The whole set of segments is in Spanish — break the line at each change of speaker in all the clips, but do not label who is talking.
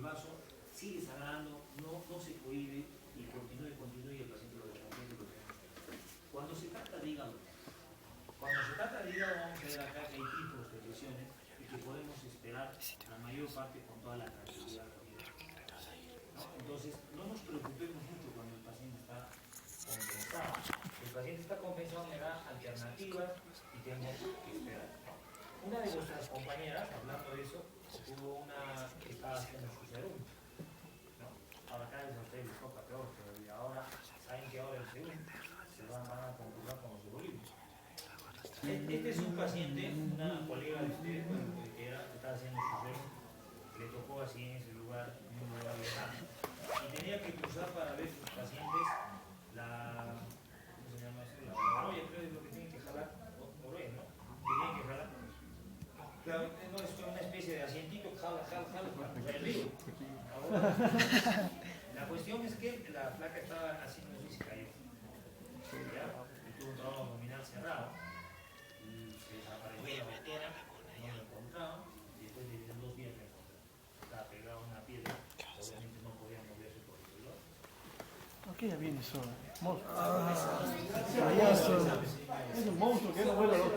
vaso sigue sangrando, no se cohíbe y continúe y el paciente lo deja. Cuando se trata de hígado, vamos a ver acá que hay tipos de lesiones y que podemos esperar la mayor parte con toda la tranquilidad. ¿No? Entonces, no nos preocupemos mucho cuando el paciente está compensado. El paciente está compensado, me da alternativas y tenemos que esperar. Una de nuestras compañeras, hablando de eso, tuvo una que estaba haciendo su serum. ¿No? Ahora cada vez a ustedes les toca peor, pero ahora saben que ahora el serum se van a conjugar con los hemoglobos. Este es un paciente, una colega de ustedes, que estaba haciendo su serum, le tocó así en ese lugar, en un lugar lejano. Y tenía que cruzar para ver sus pacientes ¿cómo se llama eso? La orolla, creo que es lo que tienen que jalar, orolla, ¿no? Que tienen que jalar. Claro, no, es una especie de asientito, jala, para cruzar el río. La cuestión es que la flaca estaba así, no sé si cayó. ¿Ya? Y tuvo un trabajo abdominal cerrado. Y se desapareció la doctora, no lo encontraban. Y después de 2 días la encontraron. Estaba pegado a una piedra, obviamente no podía moverse por el dolor.
Aquí ya viene solo. Payaso. Es un monstruo que no vuela loco.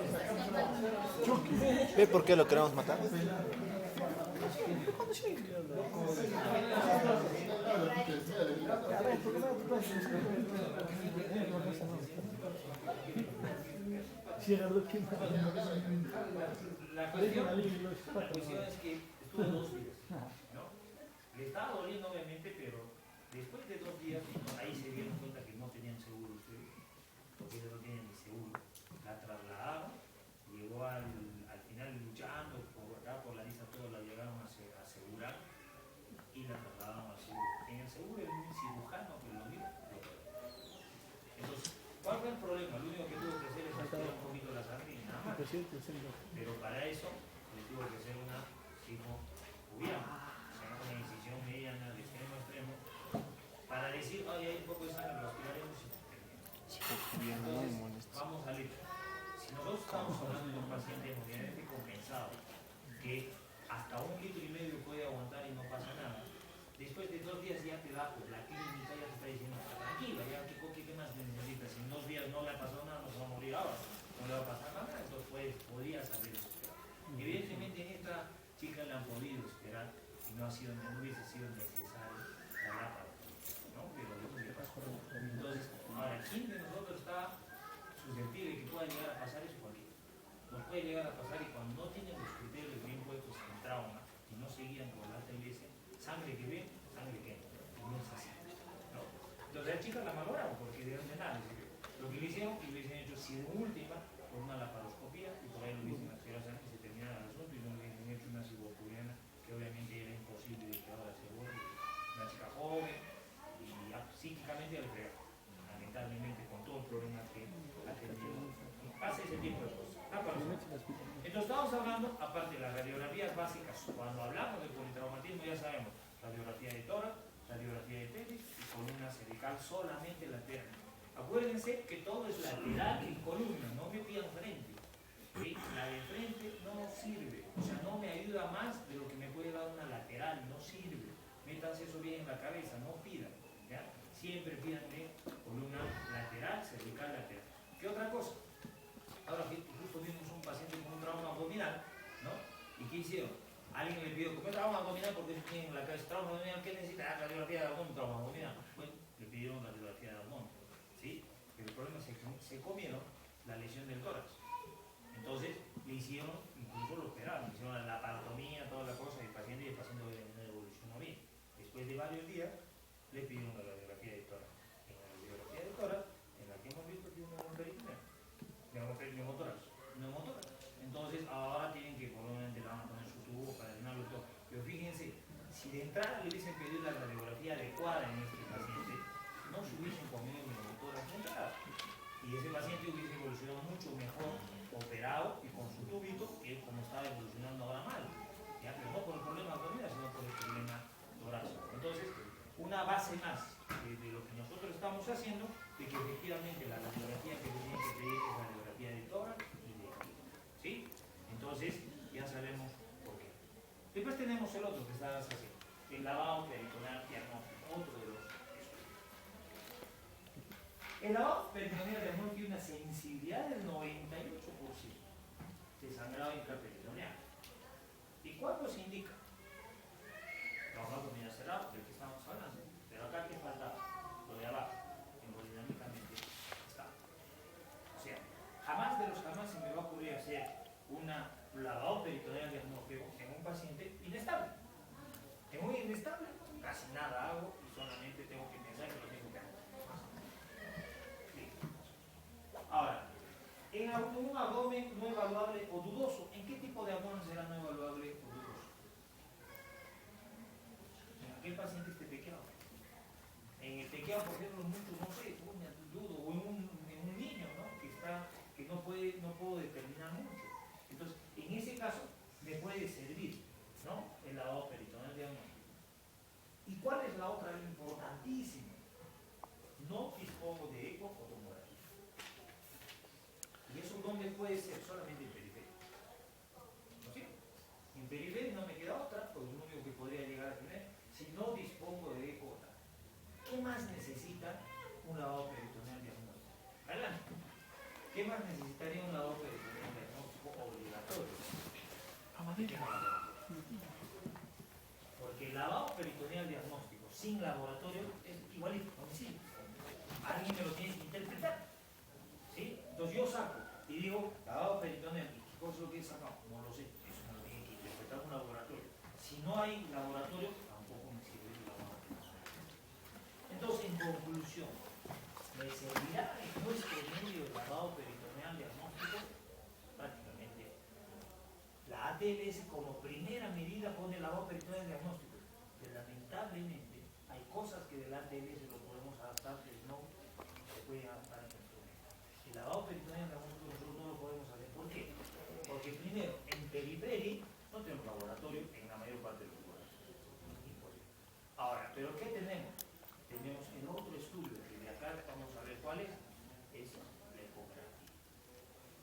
¿Ve por qué lo queremos matar?
La cuestión es que estuvo 2 días, ¿no? Le estaba doliendo obviamente, pero después de 2 días, ahí se dieron cuenta que no tenían seguro ustedes, porque ellos no tienen ni seguro. La trasladaron, llegó al final luchando por acá, por la lista, todos la llegaron a asegurar y la trasladaron al seguro. En el seguro es un cirujano que lo vio. Entonces, ¿cuál fue el problema? Lo único que tuvo que hacer es aspirar un poquito la sangre y nada más. Pero para eso le tuvo que hacer una cifocubiana, o sea, una incisión mediana de extremo a extremo, para decir, ay, hay un poco de sangre, lo aspiraremos y entonces, vamos a ver. Si nosotros estamos hablando de un paciente hemodiálisis compensado, que hasta 1,5 litros puede aguantar y no pasa nada, después de 2 días ya te da, pues la clínica ya te está diciendo, tranquila, ya ¿qué más necesitas? Si en 2 días no le ha pasado nada, no se va a morir ahora, no le va a pasar nada, entonces pues, podría saber esperar. Evidentemente en esta chica le han podido esperar y no hubiese sido necesario la lápara, ¿no? Pero eso le pasó. Entonces, ahora, ¿quién de nosotros está susceptible de que pueda llegar a pasar eso? Cualquiera. Nos puede llegar a pasar y cuando no tienen los criterios bien puestos en trauma y no se guían por la TLS, sangre que ve, sangre que no es así, ¿no? Entonces las chicas la valoraron porque de dónde nada. Lo que le hicieron, y lo hubiesen hecho si de última, por una laparoscopía, y por ahí lo hubiesen aspirado sangre y se terminara el asunto y no le hubiesen hecho una cifocubiana, que obviamente era imposible de que ahora se vuelva. Una chica joven y psíquicamente al fregar, lamentablemente con todo el problema que ha tenido. Pasa ese tipo de cosas. Entonces estamos hablando, aparte de las radiografías básicas, cuando hablamos de politraumatismo ya sabemos, radiografía de tórax, radiografía de pelvis y columna cervical solamente lateral. Acuérdense que todo es lateral en columna, no me pidan frente. ¿Sí? La de frente no sirve, o sea, no me ayuda más de lo que me puede dar una lateral, no sirve. Métanse eso bien en la cabeza, no pidan. ¿Ya? Siempre pidan de columna lateral, cervical lateral. ¿Qué otra cosa? Ahora justo vimos un paciente con un trauma abdominal, ¿no? ¿Y qué hicieron? Alguien le pidió, ¿qué trauma abdominal? Porque tienen en la cabeza trauma abdominal, ¿qué necesita? Ah, radiografía de abdomen, trauma abdominal. Bueno, le pidieron radiografía de abdomen, ¿sí? Pero el problema es que se comieron la lesión del tórax. Entonces le hicieron, incluso lo operaron, le hicieron la laparotomía, toda la cosa del paciente y el paciente no evolucionó bien. Después de varios días le pidieron la radiografía de tórax. En la radiografía de tórax, en la que hemos visto que uno neumotórax. Entonces ahora tienen que probablemente le van a poner su tubo para llenarlo todo. Pero fíjense, si de entrada le hubiesen pedido la radiografía adecuada en este paciente, no se hubiesen comido neumotórax de entrada. Y ese paciente hubiese evolucionado mucho mejor operado y con su tubito que como estaba evolucionando ahora mal. ¿Ya? Pero no por el problema abdominal, sino por el problema torácico. Entonces, una base más de lo que nosotros estamos haciendo, de que efectivamente la radiografía que se tiene que pedir es la radiografía de tórax y de pelvis. ¿Sí? Entonces, ya sabemos por qué. Después tenemos el otro que estabas haciendo. el lavado peritoneal diagnóstico, otro de los estudios. El lavado peritoneal diagnóstico tiene una sensibilidad del 98% de sangrado intraperitoneal. ¿Y cuándo se indica? Trabajo con cerrado, del que estamos hablando. Pero acá, ¿qué faltaba? Lo de abajo, hemodinámicamente estable. O sea, jamás de los jamás se me va a ocurrir hacer un lavado peritoneal diagnóstico en un paciente inestable. Es muy inestable, casi nada hago y solamente tengo que pensar que lo tengo que hacer. Sí. Ahora, en un abdomen no evaluable o dudoso, ¿en qué tipo de abdomen será no evaluable o dudoso? En aquel paciente esté pequeado. En el pequeado, por ejemplo, muchos, no sé, dudo, o en un niño, ¿no? Que no puedo determinar mucho. Entonces, en ese caso, me puede servir, ¿no? El lavado peritoneal diagnóstico. ¿Y cuál es la otra importantísima? No dispongo de eco o tomografía. ¿Y eso dónde puede ser? Solamente en periferia. ¿No es cierto? En periferia no me queda otra, pues lo único que podría llegar a tener, si no dispongo de eco. ¿Qué más necesita un lavado peritoneal diagnóstico? Adelante. ¿Qué más necesitaría un lavado peritoneal diagnóstico obligatorio? Porque el lavado peritoneal diagnóstico sin laboratorio es igualito, homicidio. Alguien me lo tiene que interpretar. ¿Sí? Entonces yo saco y digo, lavado peritoneal, ¿y qué cosa es lo que he sacado? No lo sé, eso me lo tiene que interpretar un laboratorio. Si no hay laboratorio, tampoco me sirve el lavado peritoneal. Entonces, en conclusión, ¿me servirá en nuestro medio el lavado peritoneal diagnóstico? Prácticamente. La ATLS como primera medida pone el lavado peritoneal diagnóstico. Pero lamentablemente hay cosas que del ATLS lo podemos adaptar, pero no se puede adaptar en nuestro medio. El lavado peritoneal diagnóstico nosotros no lo podemos hacer. ¿Por qué? Porque primero, en periferia no tenemos laboratorio en la mayor parte de los lugares. Imposible. Ahora, ¿pero qué tenemos? Tenemos el otro estudio, que de acá vamos a ver cuál es la ecografía.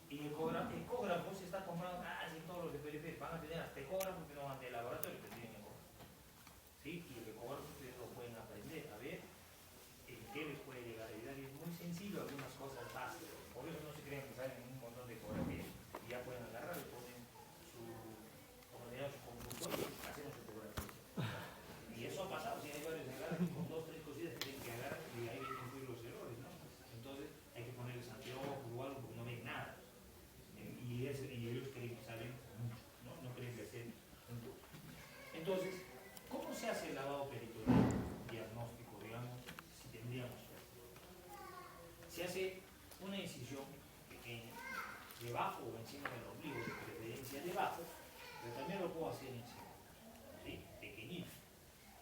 Y el ecógrafo se está tomando casi todos los de periferia, van a tener hasta ecógrafo que no van de laboratorio, que tienen ecógrafo. ¿Sí? Y el ecógrafo ustedes lo pueden aprender a ver en qué les puede llegar a ayudar. Y es muy sencillo, algunas cosas básicas. Por eso no se creen que salen un montón de ecografías. Y ya pueden agarrar y ponen su consultorio y hacemos ecografía. Y eso ha pasado, si hay varios agarran con 2 o 3 cositas que tienen que agarrar y ahí vienen incluir los errores, ¿no? Entonces hay que ponerles anteojos o algo porque no ven nada. Y ellos creen que saben mucho, ¿no? No creen que hacen un poco. Entonces, ¿cómo se hace el lavado peritoneal diagnóstico, digamos, si tendríamos que hacer? Se hace una incisión pequeña, debajo o encima del ombligo, de preferencia debajo, pero también lo puedo hacer encima, ¿sí? Pequeñito.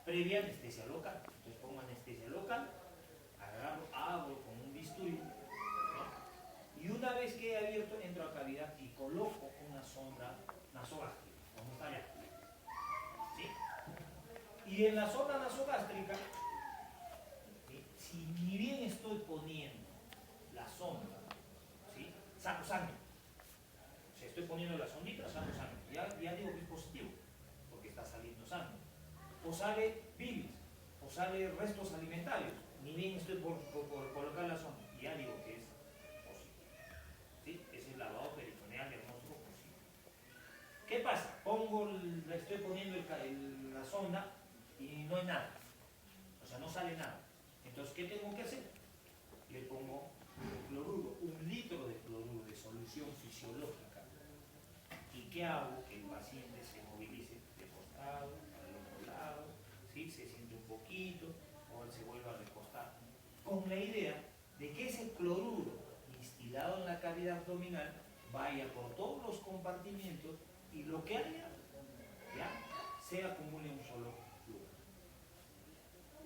Previa anestesia local. Entonces pongo anestesia local, agarro, abro con un bisturí, ¿no? Y una vez que he abierto, entro a cavidad y coloco una sonda nasogástrica, como está allá. ¿Sí? Y en la sonda nasogástrica, ¿sí? Si ni bien estoy poniendo la sonda, ¿sí? Saco sangre. O sea, estoy poniendo la sondita, saco sangre. Ya digo que es positivo, porque está saliendo sangre. O sale bilis, o sale restos alimentarios, ni bien estoy por colocar la sonda, ya digo que es positivo. ¿Sí? Es el lavado peritoneal diagnóstico positivo. ¿Qué pasa? Estoy poniendo la sonda y no hay nada, o sea, no sale nada. Entonces, ¿qué tengo que hacer? Le pongo cloruro, 1 litro de cloruro de solución fisiológica. ¿Y qué hago? Que el paciente se movilice de costado, al otro lado, ¿sí? Se siente un poquito, o él se vuelve a recostar, con la idea de que ese cloruro instilado en la cavidad abdominal vaya por todos los compartimientos y lo que haya, ¿ya? Se acumule en un solo lugar.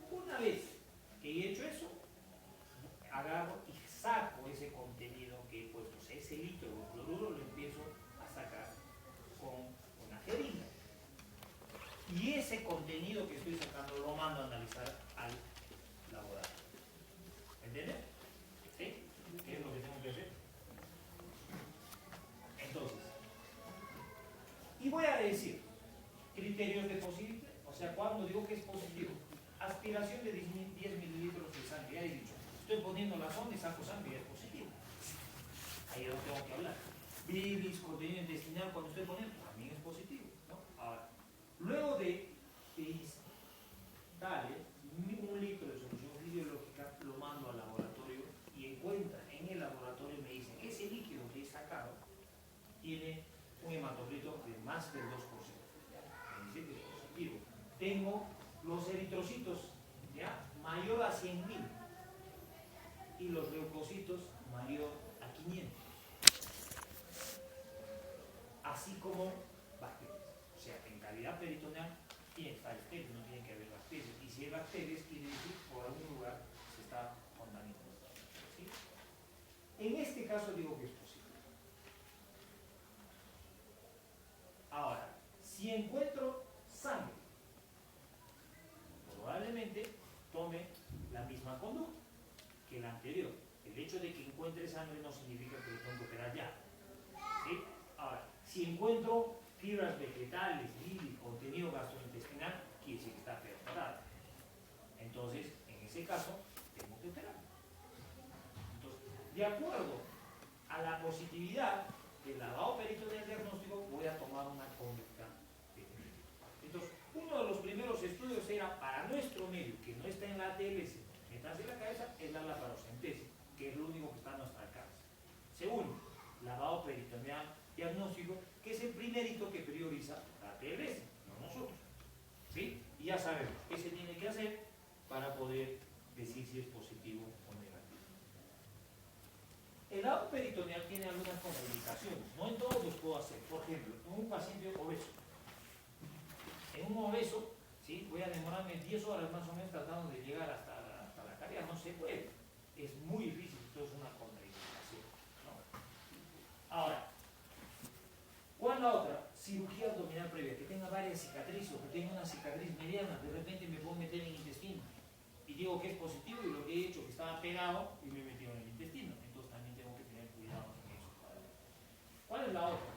Una vez que he hecho eso, agarro y saco ese contenido que he puesto, o sea, ese litro de cloruro lo empiezo a sacar con una jeringa. Y ese contenido que estoy sacando lo mando a analizar al laboratorio. ¿Entienden? ¿Sí? ¿Qué es lo que tengo que hacer? Entonces, y voy a decir criterios de posible, o sea, cuando digo que es positivo, aspiración de 10 mililitros de sangre, ya he dicho, estoy poniendo la sonda y saco sangre, ya es positivo. Ahí es lo que tengo que hablar. Bilis, contenido intestinal, cuando estoy poniendo, también es positivo, ¿no? Ahora, luego de dar 1 litro de solución fisiológica, lo mando al laboratorio y encuentra en el laboratorio, me dicen, ese líquido que he sacado tiene un hematocrito de más del 2%. Me dice que es positivo. Tengo los eritrocitos, ¿ya?, mayor a 100.000 y los leucocitos mayor a 500. Así como bacterias. O sea, en calidad peritoneal tiene que estar estéril, no tiene que haber bacterias. Y si hay bacterias, quiere decir por algún lugar se está contaminando. ¿Sí? En este caso digo que es posible. Ahora, si encuentro sangre, probablemente tome la misma conducta que la anterior. El hecho de que encuentre sangre no significa que lo tengo que operar ya. ¿Sí? Ahora, si encuentro fibras vegetales, bilis, contenido gastrointestinal, quiere decir que está perforada. Entonces, en ese caso, tengo que operar. Entonces, de acuerdo a la positividad del lavado peritoneal diagnóstico, voy a tomar una conducta definitiva. Entonces, uno de los primeros estudios era para nuestro medio, que no está en la ATLS, metas de la cabeza, es la laparocentesis, que es lo único que está a nuestra alcance. Segundo, lavado peritoneal diagnóstico, que es el primerito que prioriza la ATLS, no nosotros. ¿Sí? Y ya sabemos qué se tiene que hacer para poder decir si es positivo o negativo. El lavado peritoneal tiene algunas contraindicaciones, no en todos los puedo hacer. Por ejemplo, en un paciente obeso. En un obeso, ¿sí?, voy a demorarme 10 horas más o menos tratando de llegar hasta la carga, no se puede. Es muy difícil, esto es una contraindicación, ¿no? Ahora, ¿cuál la otra? Cirugía abdominal previa, que tenga varias cicatrices o que tenga una cicatriz mediana, de repente me puedo meter en el intestino y digo que es positivo y lo que he hecho que estaba pegado y me he metido en el intestino, entonces también tengo que tener cuidado en eso. ¿Cuál es la otra?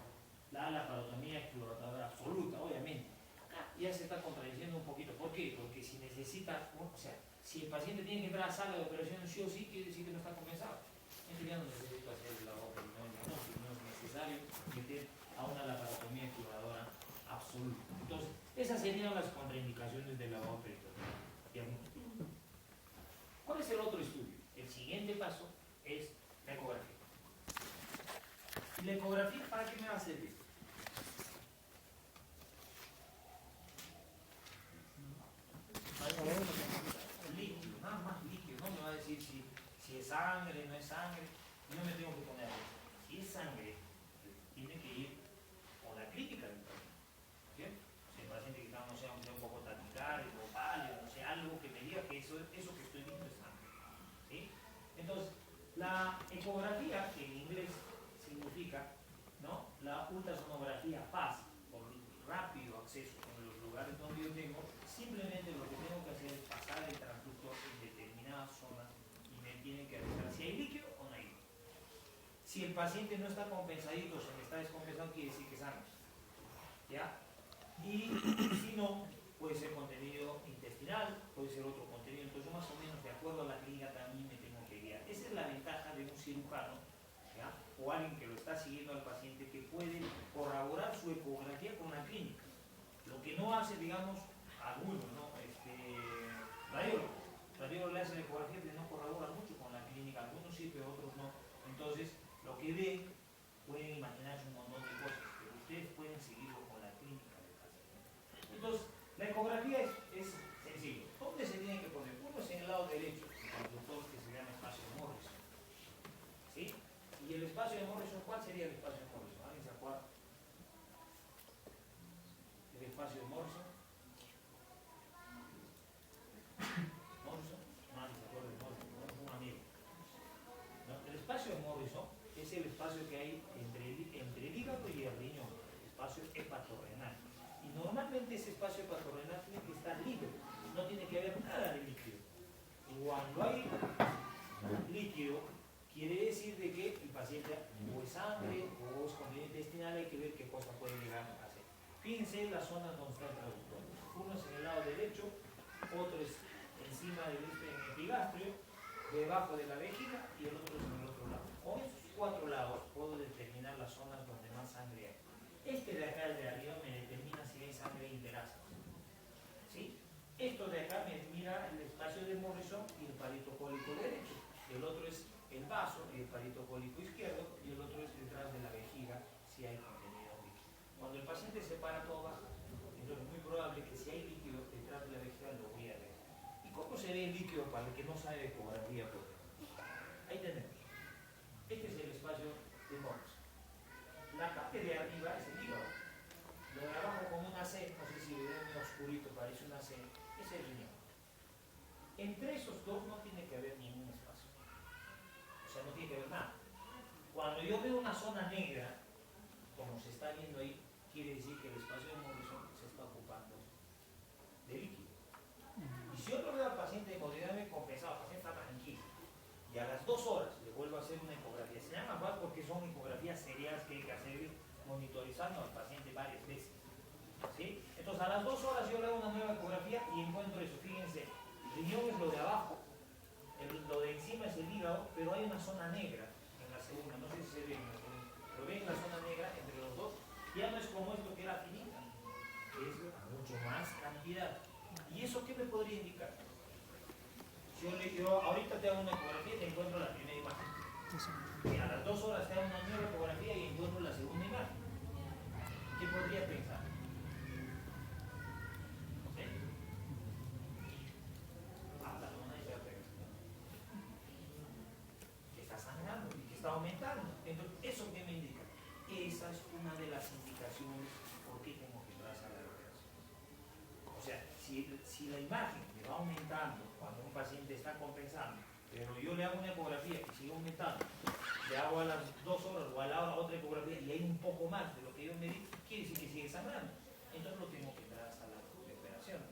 La laparotomía exploradora absoluta, obviamente. Acá ya se está contradiciendo un poquito. ¿Por qué? Porque si necesita, o sea, si el paciente tiene que entrar a la sala de operación sí o sí, quiere decir que no está compensado. Entonces ya no necesito hacer el lavado peritoneal, no es necesario meter a una laparotomía exploradora absoluta. Entonces, esas serían las contraindicaciones del lavado peritoneal diagnóstico. ¿Cuál es el otro estudio? El siguiente paso es la ecografía. ¿Y la ecografía para qué me va a servir? Líquido, nada más líquido, no me va a decir si es sangre, no es sangre, no me tengo que poner a ver. Si es sangre, tiene que ir con la clínica del paciente. ¿Sí? Si el paciente que está, no sé, aunque sea un poco taquicárdico, pálido, no sé, algo que me diga que eso que estoy viendo es sangre. ¿Sí? Entonces, la ecografía, que en inglés significa, ¿no?, la ultrasonografía fast, por rápido acceso en los lugares donde yo tengo, simplemente lo que tengo que hacer es pasar el transductor en determinada zona y me tienen que avisar si hay líquido o no hay líquido. Si el paciente no está compensadito, se me está descompensando, quiere decir que es sangre. ¿Ya? Y si no, puede ser contenido intestinal, puede ser otro contenido. Entonces, más o menos, de acuerdo a la clínica, también me tengo que guiar. Esa es la ventaja de un cirujano, ¿ya?, o alguien que lo está siguiendo al paciente, que puede corroborar su ecografía con la clínica. Lo que no hace, digamos, algunos, ¿no? Radiólogo le hace la ecografía, pero no corrobora mucho con la clínica. Algunos sí, pero otros no. Entonces, lo que ven, pueden imaginarse un montón de cosas, pero ustedes pueden seguirlo con la clínica del paciente. Entonces, la ecografía es sencillo. ¿Dónde se tiene que poner? Uno es en el lado derecho, el doctor, que se llama espacio de Morrison. ¿Sí? Y el espacio de Morrison, ¿cuál sería el espacio de Morrison? ¿Alguien se acuerda? El espacio de Morrison. Morrison, nadie se acuerda de Morrison, no es un amigo. No, el espacio de Morrison es el espacio que hay entre el hígado y el riñón, el espacio hepatorrenal. Y normalmente ese espacio hepatorrenal tiene que estar libre, no tiene que haber nada de líquido. Y cuando hay líquido, quiere decir de que el paciente o es sangre o es contenido intestinal, hay que ver qué cosa puede llegar a hacer. Fíjense en las zonas donde está el traductor. Uno es en el lado derecho, otro es encima del en el epigastrio, debajo de la vejiga y el otro es en el otro lado. Con esos cuatro lados puedo determinar las zonas donde más sangre hay. Este de acá, el de arriba, me determina si hay sangre interasa. ¿Sí? Esto de acá me mira el espacio de Morrison y el palito cólico derecho. El otro es el vaso y el palito cólico izquierdo, y el otro es detrás de la vejiga si hay contenido líquido. Cuando el paciente se para todo bajo, entonces es muy probable que si hay líquido detrás de la vejiga lo voy a ver. ¿Y cómo se ve el líquido para el que no sabe de ecografía? Ahí tenemos. Este es el espacio de Morrison. La parte de arriba es el hígado. Lo de abajo con una C, no sé si le ven oscurito, parece una C, es el riñón. Entre esos dos no tiene que haber ningún espacio. O sea, no tiene que haber nada. Cuando yo veo una zona negra, como se está viendo ahí, quiere decir que el espacio de Morrison se está ocupando de líquido. Y si yo no veo al paciente hemodinamicamente compensado, el paciente está tranquilo, y a las 2 horas le vuelvo a hacer una ecografía, se llama más porque son ecografías serias que hay que hacer monitorizando al paciente varias veces. ¿Sí? Entonces a las 2 horas yo le hago una nueva ecografía y encuentro eso. Fíjense, el riñón es lo de abajo, lo de encima es el hígado, pero hay una zona negra en la segunda, no sé si se ve en la segunda, pero ven la zona negra entre los dos, ya no es como esto que era finita, es mucho más cantidad. ¿Y eso qué me podría indicar? Yo ahorita te hago una ecografía y te encuentro la primera imagen. Y a las 2 horas te hago una nueva ecografía y encuentro la segunda imagen. ¿Qué podría pensar? ¿Sí? La zona de que está sangrando y que está aumentando. Entonces, ¿eso qué me indica? Esa es una de las indicaciones por qué tengo que trazar la operación. O sea, si la imagen me va aumentando cuando un paciente está compensando, pero yo le hago una ecografía y sigue aumentando, le hago a las 2 horas o a la hora otra ecografía y hay un poco más de lo que yo me di, quiere decir que sigue sangrando. Entonces lo tengo que trazar la operación.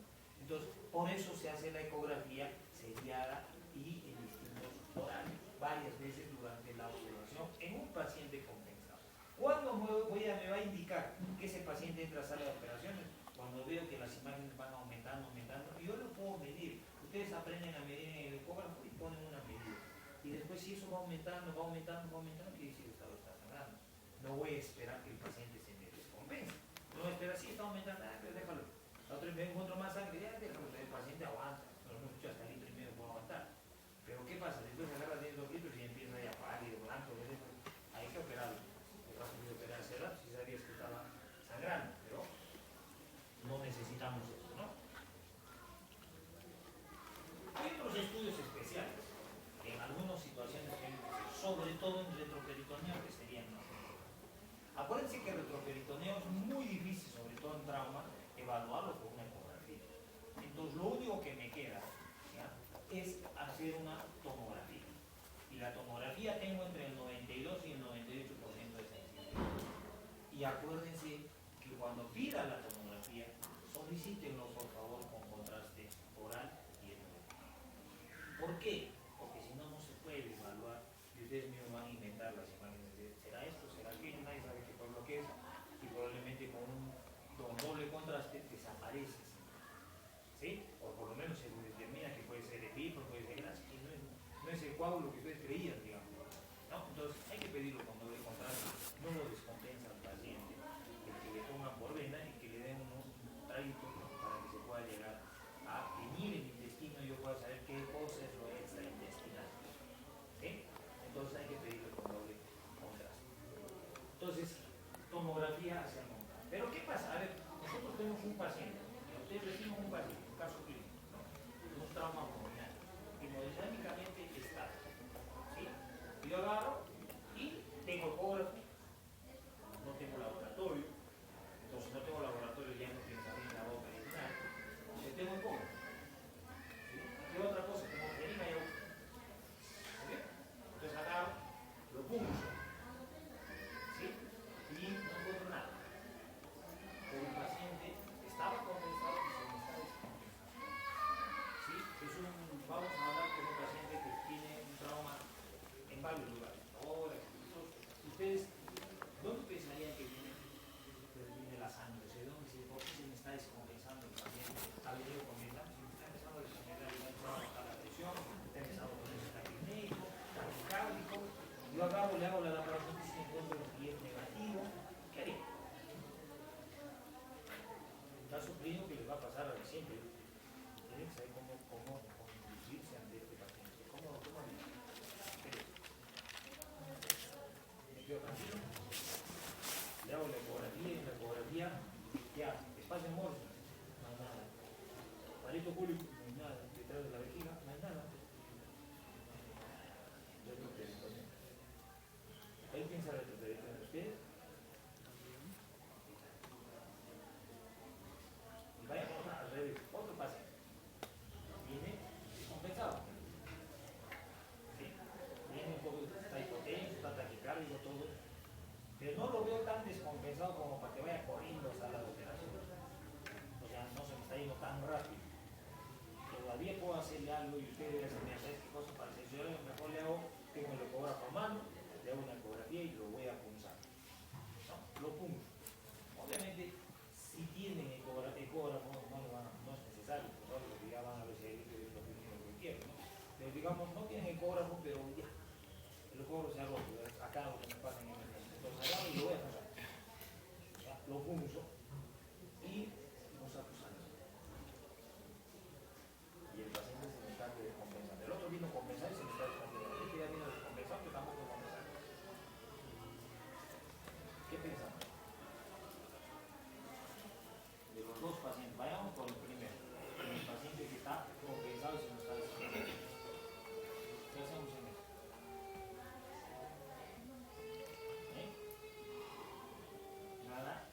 Entonces, por eso se hace la ecografía seriada y en distintos horarios, varias veces durante la observación en un paciente compensado. ¿Cuándo me va a indicar que ese paciente entra a sala de operaciones? Cuando veo que las imágenes van aumentando, y yo lo puedo medir. Ustedes aprenden a medir en el ecógrafo y ponen una medida. Y después si eso va aumentando, quiere decir que está sangrando. No voy a esperar que el paciente se me descompense. No voy a esperar, si está aumentando, pero déjalo. La otra vez me encuentro más sangre, ya déjalo, el paciente aguanta. No hemos dicho hasta el litro y medio puedo aguantar. Pero ¿qué pasa? Después agarra 10 litros y empieza ya pálido, blanco, hay que operarlo. El caso de operar hace rato, si sabías que estaba sangrando, pero no necesitamos eso, ¿no? Hay otros estudios especiales que en algunas situaciones, sobre todo en retroperitoneo, que serían más. Acuérdense que el retroperitoneo es muy difícil, sobre todo en trauma, evaluarlo con una ecografía. Entonces lo único que me queda, ¿ya?, es hacer una tomografía. Y la tomografía tengo entre el 92 y el 98% de sensibilidad. Y acuérdense que cuando pida la tomografía, solicítenlo por favor con contraste oral y endovenoso. ¿Por qué? Porque si no, no se puede evaluar y ustedes mismos van a inventar las imágenes de ¿será esto? ¿Será aquello? Nadie sabe qué es lo que es, y probablemente con doble contraste desaparece. ¿Sí? O por lo menos se determina que puede ser epíforo, puede ser grasa, y no es el coágulo que ustedes creían, digamos. ¿No? Entonces hay que pedirlo con doble contraste, no lo descompensa al paciente, que le pongan por vena y que le den un traguito para que se pueda llegar a teñir el intestino y yo pueda saber qué cosa es lo extraintestinal. ¿Sí? Entonces hay que pedirlo con doble contraste. Entonces, tomografía hacia el montaje. Pero ¿qué pasa? A ver, nosotros tenemos un paciente, ustedes decimos un paciente, un caso clínico, ¿no? Un trauma pulmonar, hemodinámicamente estático. ¿Sí? Yo agarro y tengo ecógrafo, no tengo laboratorio, entonces no tengo laboratorio, ya no piensa bien la boca ni nada, yo tengo ecógrafo. ¿Sí? ¿Qué otra cosa? Tengo jeringa y agua. ¿Sí? Entonces agarro, lo punzo, ¿sí?, y no encuentro nada. Pero el paciente estaba compensado y se me está descompensando. ¿Sí? Vamos a hablar con un paciente que tiene un trauma en varios lugares. imagino que les va a pasar a siempre. Tienen que saber cómo conducirse ante este paciente. ¿Cómo me quedo tranquilo? Le hago la ecografía y en la ecografía, ya, espacio morso, no hay nada. Palito público, no hay nada. Detrás de la vejiga, no hay nada. Ahí piensa la retroperitoneal de los pies. Y vayamos al revés. Otro paciente. Viene descompensado. ¿Sí? Viene un poco, está hipotenso, está taquicárdico, todo. Pero no lo veo tan descompensado como para que vaya corriendo a sala de operación. O sea, no se me está yendo tan rápido. Todavía puedo hacerle algo y ustedes me hacen qué cosa para hacer. Yo mejor le hago, tengo el ecógrafo a mano, le hago una ecografía y lo voy a punzar. ¿No? Lo punzo. Obviamente, si tienen ecógrafo, no es necesario, porque ya van a ver si hay lo que quieren, ¿no? Pero digamos, no tienen ecógrafo, pero ya, el ecógrafo se ha roto, acá lo que me pasa en emergencia. Entonces, allá lo voy a pasar. Ya, lo punzo y no saco sangre. Y el paciente se me está descompensando. El otro vino a compensar y se me está descompensando. Este ya vino descompensado, que tampoco es compensar. ¿Qué pensamos? De los dos pacientes, vayamos por el primero. El paciente que está compensado y se nos está descompensando. ¿Qué hacemos en esto? Nada.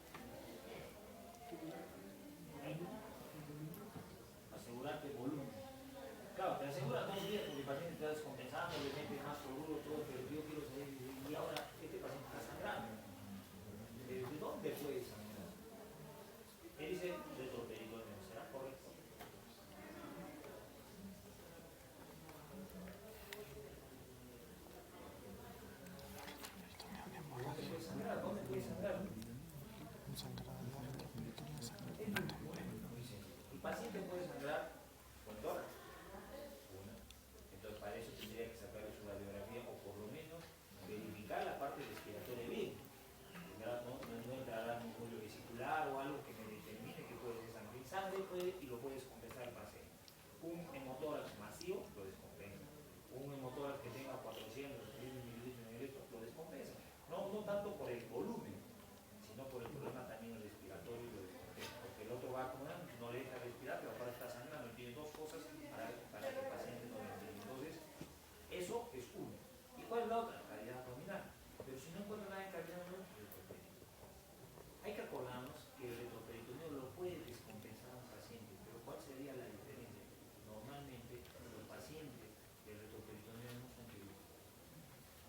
Asegurarte volumen. Claro, te asegura 2 días porque el paciente está descompensando, le mete más cloruro, todo, pero yo quiero saber, y ahora este paciente está sangrando. ¿De dónde puede sangrar? Él dice retroperitoneal, ¿será correcto? ¿Dónde puede sangrar? ¿Dónde puede sangrar? El paciente puede sangrar con tórax. Entonces para eso tendría que sacar su radiografía o por lo menos verificar la parte respiratoria bien. No entrará en un bullo vesicular o algo que me determine que puede ser sangre. Sangre puede y lo puede descompensar el paciente. Un hemotórax masivo lo descompensa. Un hemotórax que tenga 400 mililitros lo descompensa. No tanto por el volumen, sino por el problema también respiratorio y lo descompensa. Porque el otro va acumulando, no le deja respirar, pero ahora está sangrando. Tiene dos cosas para que el paciente no le entienda. Entonces, eso es uno. ¿Y cuál es la otra? Calidad abdominal. Pero si no encuentro nada en calidad abdominal, hay que acordarnos que el retroperitoneo lo puede descompensar a un paciente, pero ¿cuál sería la diferencia? Normalmente los pacientes del retroperitoneo no son quirúrgicos,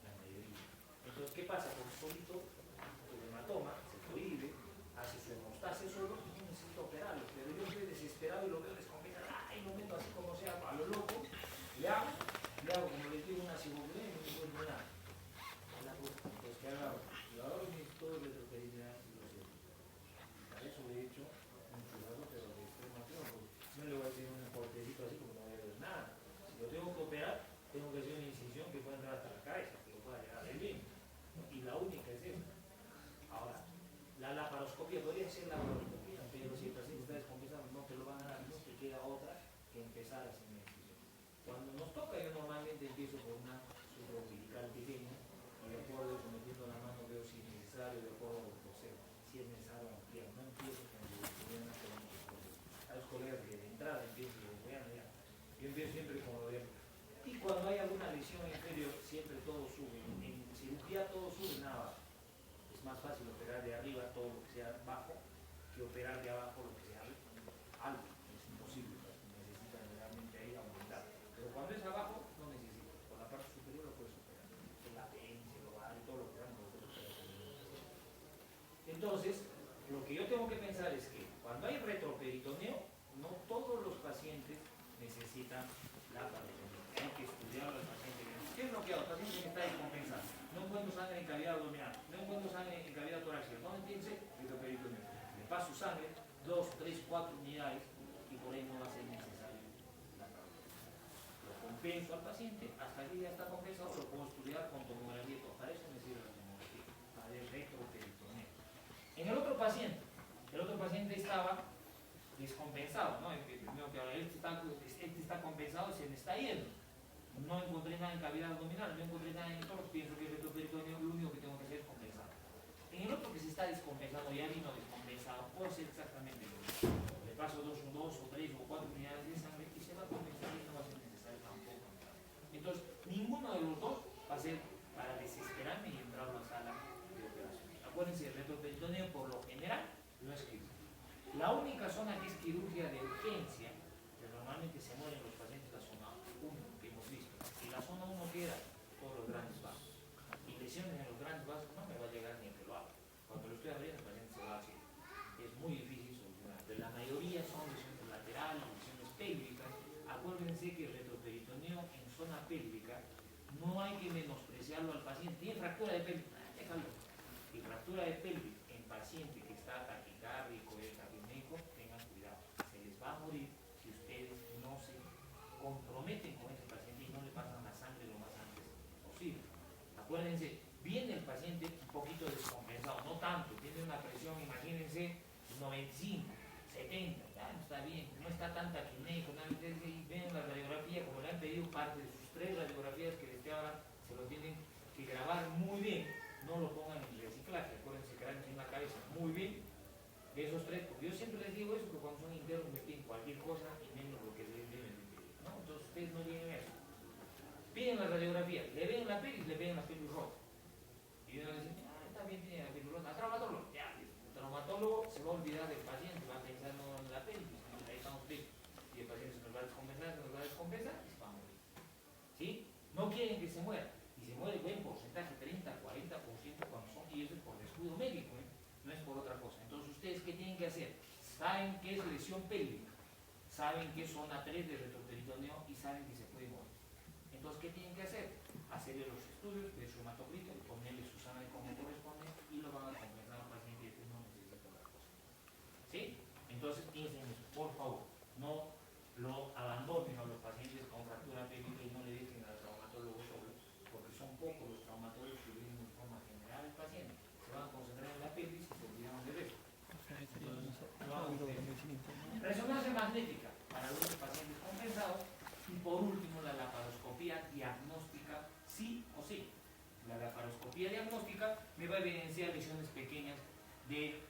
la mayoría. Entonces, ¿qué pasa? Con solito el hematoma se prohíbe, hace su hemostasia solo y no necesita operarlo, pero yo estoy desesperado y lo veo descompensado, y lo meto así como sea, a lo loco, le hago como le digo una ciboglea y no me vuelve nada. Entonces, ¿qué hago? Y ahora necesito todo el retroperitoneo. Eso le he hecho un churrasco, pero de extremo a extremo. No le voy a decir un cortecito así como no voy a ver nada. Si lo tengo que operar, tengo que hacer una incisión que pueda entrar hasta la cabeza, que lo pueda llegar del bien. Y la única es esa. Ahora, la laparoscopia podría ser la laparoscopia, pero si el paciente está descompensado, no te lo van a dar, no te queda otra que empezar a hacer una incisión. Cuando nos toca, yo normalmente empiezo por una supraumbilical pequeña y de acuerdo sometiendo la mano veo si es necesario, de acuerdo a lo que sea. Si es necesario ampliar, no empiezo con a los colegas que de entrada empiezo ya. Yo empiezo siempre con lo de y cuando hay alguna lesión inferior siempre todo sube, en cirugía todo sube, nada baja. Es más fácil operar de arriba todo lo que sea bajo que operar de abajo lo que sea alto, es imposible, necesitan realmente ahí aumentar, pero cuando es abajo no necesitas, con la parte superior lo puedes operar, el apéndice, lo vale, todo lo que dan, lo puedes operar. Entonces, lo que yo tengo que pensar es que cuando hay retroperitoneo, no todos los pacientes necesitan laparoscopia. Hay que estudiar al paciente. ¿Qué es lo que hago? El paciente que está descompensado. No encuentro sangre en cavidad abdominal, no encuentro sangre en cavidad torácica. ¿Dónde piense? Retroperitoneo. Le paso sangre, 2, 3, 4 unidades y por ahí no va a ser necesario laparoscopia. Lo compenso al paciente, hasta que ya está compensado, lo puedo estudiar con tomografía. Para eso me sirve la tomografía, para el retroperitoneo. En el otro paciente estaba descompensado, ¿no? Primero que este está compensado, se me está yendo. No encontré nada en cavidad abdominal, no encontré nada en el torso, pienso que el retroperitoneo lo único que tengo que hacer es compensar. En el otro que se está descompensando, ya vino descompensado, puedo hacer exactamente lo mismo. Le paso dos o tres o cuatro unidades de sangre y se va a compensar y no va a ser necesario tampoco. Entonces, ninguno de los dos va a ser para desesperarme y entrar a la sala de operación. Acuérdense, el retroperitoneo por lo general no es quirúrgico. La única zona que es quirúrgica de urgencia, que normalmente se mueren los pacientes, la zona 1 que hemos visto. Si la zona 1 queda, todos los grandes vasos. Y lesiones en los grandes vasos no me va a llegar ni que lo haga. Cuando lo estoy abriendo, el paciente se va a hacer. Es muy difícil solucionar. Pero la mayoría son lesiones laterales, lesiones pélvicas. Acuérdense que el retroperitoneo en zona pélvica no hay que menospreciarlo al paciente. Tiene fractura de pelvis, déjalo. Y fractura de pelvis en paciente que está taquicárdico y taquipneico, tengan cuidado. Se les va a morir si ustedes no se comprometen con ese paciente y no le pasan la sangre lo más antes posible. Acuérdense, viene el paciente un poquito descompensado, no tanto, tiene una presión, imagínense, 95, 70, ya no está bien, no está tan taquipneico, y ven la radiografía, como le han pedido parte de sus 3 radiografías que desde ahora se lo tienen que grabar muy bien, no lo pongan en reciclaje, acuérdense que en la cabeza muy bien, de esos 3, porque yo siempre les digo eso, que cuando son internos me piden cualquier cosa y menos lo que les deben de pedir, ¿no? Entonces ustedes no lleguen a eso. Piden la radiografía, le ven la pelvis, le ven la pelvis rota. Y uno dice, está bien, tiene la pelvis rota. Traumatólogo, ya, el traumatólogo se va a olvidar del paciente, va a pensar no en la pelvis, ahí estamos listos. Y el paciente se nos va a descompensar, y se va a morir. ¿Sí? No quieren que se muera. Y se muere buen porcentaje, 30, 40% cuando son, y eso es por descuido médico, no es por otra cosa. Entonces, ¿ustedes qué tienen que hacer? Saben que es lesión pélvica, saben que es zona 3 de retroperitoneo y saben que se puede morir. Entonces, ¿qué tienen que hacer? Hacerle los estudios de su hematocrito, ponerle su sangre como corresponde y lo van a compensar al paciente que no necesita otra cosa. ¿Sí? Entonces, piensen en eso, por favor. No lo abandonen a los pacientes con fractura pélvica y no le dejen al traumatólogo solo, porque son pocos los traumatólogos que vienen de forma general al paciente. Se van a concentrar en la pelvis y se olvidan del resto. Resonancia magnética para algunos pacientes compensados y por último la laparoscopía diagnóstica sí o sí. La laparoscopía diagnóstica me va a evidenciar lesiones pequeñas de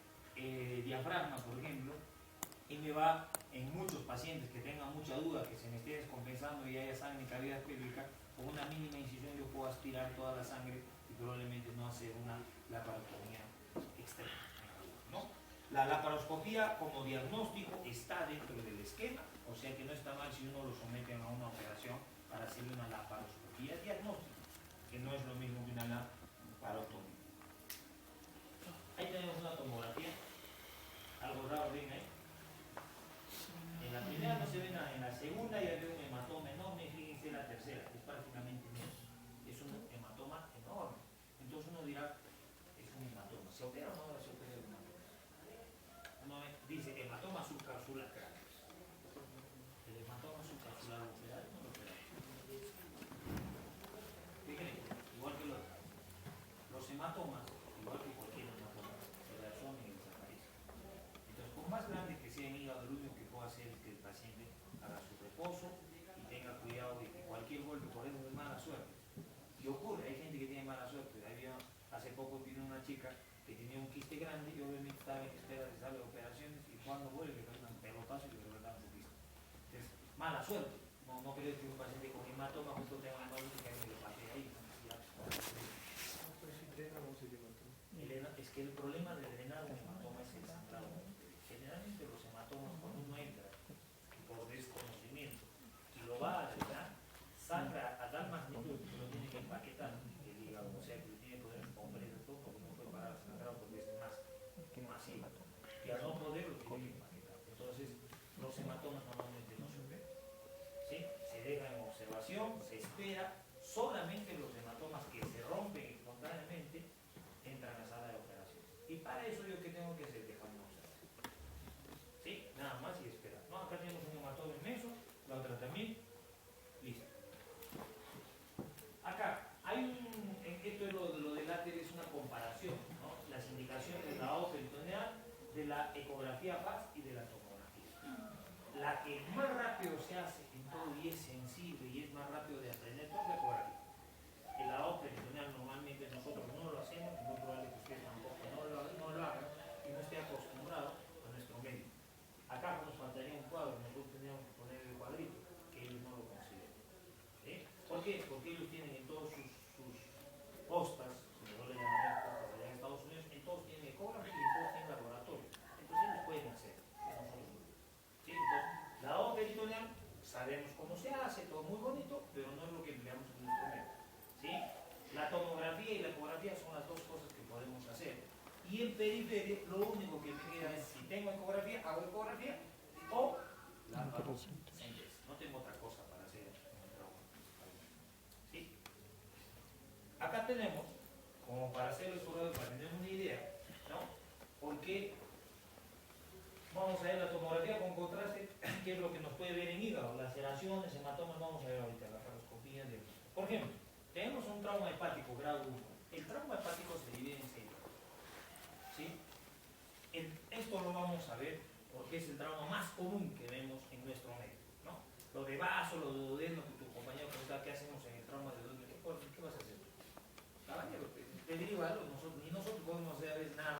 diafragma, por ejemplo, y me va, en muchos pacientes que tengan mucha duda, que se me esté descompensando y haya sangre en cavidad pélvica, con una mínima incisión yo puedo aspirar toda la sangre y probablemente no hacer una laparoscopía externa, ¿no? La laparoscopía como diagnóstico está dentro del esquema, o sea que no está mal si uno lo someten a una operación para hacerle una laparoscopía diagnóstica, que no es lo mismo que una laparotomía. Ahí tenemos una tomografía, algo raro ven ahí. En la primera no se ve nada, en la segunda ya veo un hematoma enorme, fíjense la tercera, es prácticamente menos, es un hematoma enorme. Entonces uno dirá, es un hematoma, ¿se opera o no se opera el hematoma? Uno dice hematoma subcapsular, el hematoma subcapsular lo opera, no lo opera. Fíjense, igual que los hematomas, igual que cualquier hematoma, se reabsorben y desaparecen. Entonces, por más grande que sea el hígado, lo único que puedo hacer es que el paciente haga su reposo y tenga cuidado de que cualquier golpe, por eso es mala suerte. Y ocurre, hay gente que tiene mala suerte. Hace poco vino una chica que tenía un quiste grande y obviamente estaba en espera de salir de operaciones y cuando vuelve le dan un pelotazo y le reventan su quiste. Entonces, mala suerte. No creo que un paciente con hematoma justo tenga una mala que alguien le pase ahí. Es que el problema de drenar un hematoma es el sangrado. Generalmente los hematomas cuando uno entra por desconocimiento y lo va a drenar, sangra a tal magnitud que lo tiene que empaquetar el hígado, o sea que lo tiene que poner en compresa todo porque no puede parar el sangrado porque es más masivo. Y al no poder lo tiene que empaquetar. Entonces los hematomas normalmente no se operan. ¿Sí? Se deja en observación, se espera, solamente los hematomas que se rompen espontáneamente entran a la sala de operación. Y para eso yo que tengo que hacer, dejarme observar. ¿Sí? Nada más y esperar. No, acá tenemos un hematoma inmenso, la otra también. Listo. Acá, esto es lo del láter, es una comparación, ¿no? Las indicaciones de la lavado peritoneal, de la ecografía PAS y de la tomografía. la que más rápido se hace en todo y es sensible y es más rápido de aprender, todo es la ecografía. En la OPE peritoneal normalmente nosotros no lo hacemos, es muy probable que ustedes tampoco no lo hagan y no esté acostumbrado a nuestro medio. Acá nos faltaría un cuadro, nosotros tendríamos que poner el cuadrito, que ellos no lo consideran. ¿Sí? ¿Por qué? Porque ellos tienen en todos sus postas, si no le llaman postas allá en Estados Unidos, en todos tienen ecografía y en todos tienen laboratorio. Entonces ellos pueden hacer, nosotros no. ¿Sí? Entonces, la OPE peritoneal sabemos cómo se hace, todo muy bonito, pero no es lo que empleamos en nuestro medio. ¿Sí? La tomografía y la ecografía son las dos cosas que podemos hacer. Y en periferia lo único que me queda es, si tengo ecografía, hago ecografía o la hago síntesis. No tengo otra cosa para hacer en el trabajo. ¿Sí? Acá tenemos, como para hacer el programa, para tener una idea, ¿no? Porque vamos a ver la tomografía con contraste, que es lo que nos puede ver en hígado, laceraciones, hematomas, vamos a ver ahorita la paroscopía. Por ejemplo, tenemos un trauma hepático grado 1. El trauma hepático se divide en 6. ¿Sí? Esto lo vamos a ver porque es el trauma más común que vemos en nuestro medio, ¿no? Lo de vaso, lo de duodeno, que tu compañero pregunta qué hacemos en el trauma de duodeno, ¿qué vas a hacer? Caballero, te deriva algo, ni nosotros podemos hacer a veces nada.